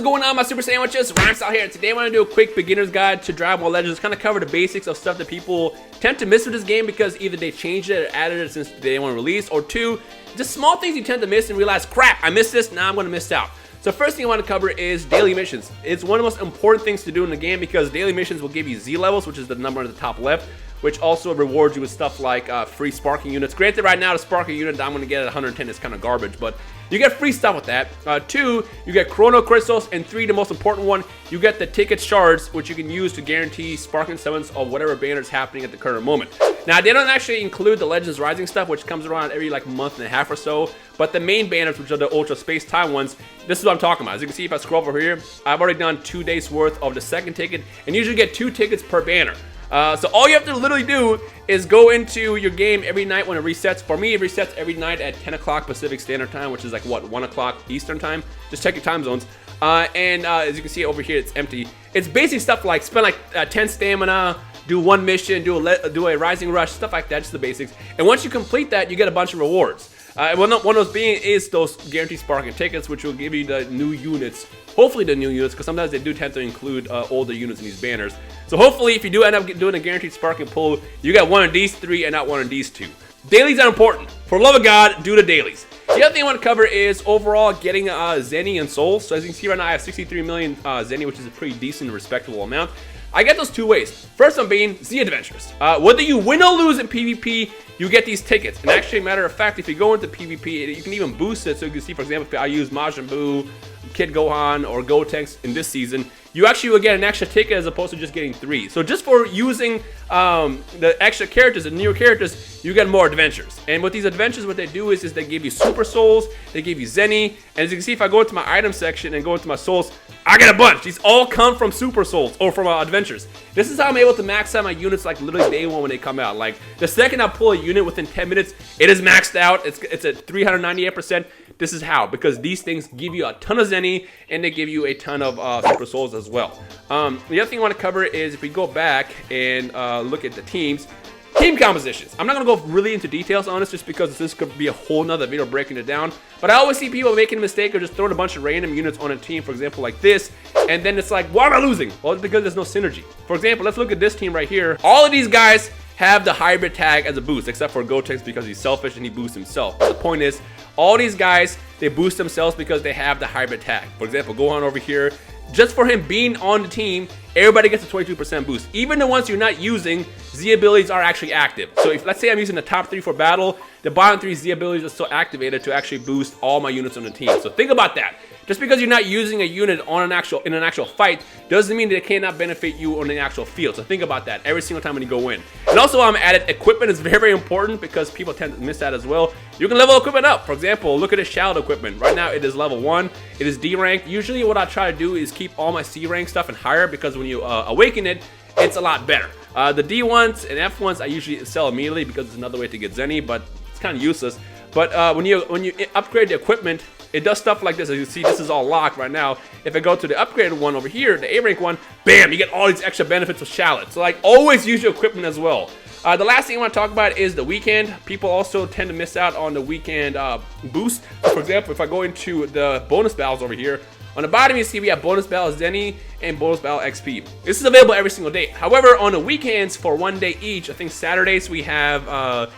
going on, my super sandwiches? Rhymestyle here. Today I want to do a quick beginner's guide to Dragon Ball Legends. Kind of cover the basics of stuff that people tend to miss with this game because either they changed it or added it since they want to release, or two, just small things you tend to miss and realize, crap, I missed this, now I'm going to miss out. So first thing I want to cover is daily missions. It's one of the most important things to do in the game because daily missions will give you Z levels, which is the number on the top left, which also rewards you with stuff like free sparking units. Granted, right now the sparking unit that I'm going to get at 110 is kind of garbage, but you get free stuff with that. Two, you get chrono crystals, and three, the most important one, you get the ticket shards, which you can use to guarantee sparking summons of whatever banner is happening at the current moment. Now, they don't actually include the Legends Rising stuff, which comes around every like month and a half or so, but the main banners, which are the Ultra Space Time ones, this is what I'm talking about. As you can see, if I scroll over here, I've already done 2 days worth of the second ticket, and usually get 2 tickets per banner. So all you have to literally do is go into your game every night when it resets. For me, it resets every night at 10 o'clock Pacific Standard Time, which is like, what, 1 o'clock Eastern Time? Just check your time zones. As you can see over here, it's empty. It's basic stuff like spend like 10 stamina, do 1 mission, do a Rising Rush, stuff like that, just the basics. And once you complete that, you get a bunch of rewards. One of those being is those guaranteed sparking tickets, which will give you the new units. Hopefully the new units, because sometimes they do tend to include older units in these banners. So hopefully, if you do end up doing a guaranteed sparking pull, you get one of these 3 and not one of these 2. Dailies are important. For the love of God, do the dailies. The other thing I want to cover is overall getting ZENI and Souls. So as you can see right now, I have 63 million ZENI, which is a pretty decent and respectable amount. I get those 2 ways. First one being Z Adventures. Whether you win or lose in PvP, you get these tickets. And actually, matter of fact, if you go into PvP, you can even boost it. So you can see, for example, if I use Majin Buu, Kid Gohan, or Gotenks in this season, you actually will get an extra ticket as opposed to just getting 3. So just for using the extra characters, the newer characters, you get more adventures. And with these adventures, what they do is they give you Super Souls, they give you ZENI, and as you can see, if I go into my item section and go into my Souls, I get a bunch. These all come from Super Souls or from adventures. This is how I'm able to max out my units like literally day 1 when they come out. Like the second I pull a unit within 10 minutes, it is maxed out. It's at 398%. This is how, because these things give you a ton of ZENI and they give you a ton of Super Souls as well. The other thing I want to cover is if we go back and look at the teams, team compositions. I'm not going to go really into details on this just because this could be a whole nother video breaking it down. But I always see people making a mistake of just throwing a bunch of random units on a team, for example, like this. And then it's like, why am I losing? Well, it's because there's no synergy. For example, let's look at this team right here. All of these guys have the hybrid tag as a boost, except for Gotenks because he's selfish and he boosts himself. But the point is, all these guys, they boost themselves because they have the hybrid tag. For example, Gohan over here, just for him being on the team, everybody gets a 22% boost. Even the ones you're not using, Z abilities are actually active. So if, let's say I'm using the top 3 for battle, the bottom 3 Z abilities are still activated to actually boost all my units on the team. So think about that. Just because you're not using a unit on in an actual fight doesn't mean that it cannot benefit you on the actual field. So think about that every single time when you go in. And also, added equipment is very, very important because people tend to miss that as well. You can level equipment up. For example, look at the Shadow equipment. Right now, it is level 1. It is D rank. Usually, what I try to do is keep all my C rank stuff and higher because when you awaken it, it's a lot better. The D1s and F1s I usually sell immediately because it's another way to get ZENI, but it's kind of useless. But when you upgrade the equipment, it does stuff like this. As you see, this is all locked right now. If I go to the upgraded one over here, the A rank one, bam, you get all these extra benefits with Shallot. So like, always use your equipment as well. The last thing I want to talk about is the weekend. People also tend to miss out on the weekend boost. For example, if I go into the bonus battles over here, on the bottom you see we have bonus battle ZENI and bonus battle XP. This is available every single day. However, on the weekends for 1 day each, I think Saturdays we have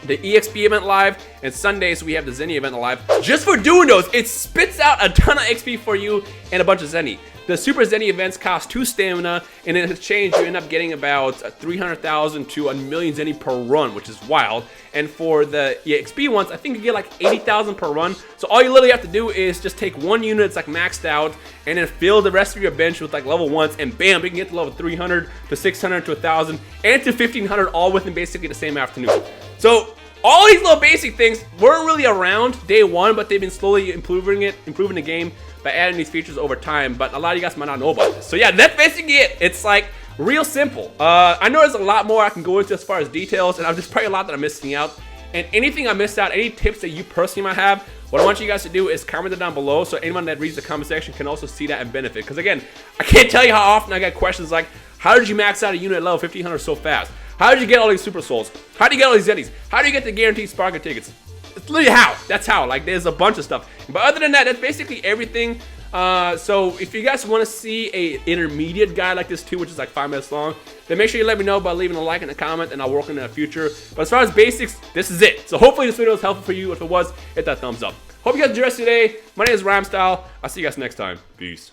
the EXP event live, and Sundays we have the ZENI event live. Just for doing those, it spits out a ton of XP for you and a bunch of ZENI. The Super ZENI events cost 2 stamina, and in exchange you end up getting about 300,000 to 1 million ZENI per run, which is wild. And for the EXP ones, I think you get like 80,000 per run. So all you literally have to do is just take 1 unit that's like maxed out, and then fill the rest of your bench with like level 1s, and bam, we can get to level 300 to 600 to 1,000 and to 1,500 all within basically the same afternoon. So all these little basic things weren't really around day 1, but they've been slowly improving the game by adding these features over time, but a lot of you guys might not know about this. So yeah, that's basically it. It's like real simple. I know there's a lot more I can go into as far as details, and there's probably a lot that I'm missing out. And anything I missed out, any tips that you personally might have, what I want you guys to do is comment it down below so anyone that reads the comment section can also see that and benefit. Because again, I can't tell you how often I get questions like, how did you max out a unit at level 1500 so fast? How did you get all these Super Souls? How do you get all these ZENIs? How do you get the guaranteed sparking tickets? It's literally how. That's how. Like, there's a bunch of stuff. But other than that, that's basically everything So if you guys want to see a intermediate guide like this too, which is like 5 minutes long, then make sure you let me know by leaving a like and a comment, and I'll work on it in the future. But as far as basics, this is it. So hopefully this video was helpful for you. If it was, hit that thumbs up. Hope you guys enjoy the rest of your day. My name is Rhymestyle. I'll see you guys next time. Peace.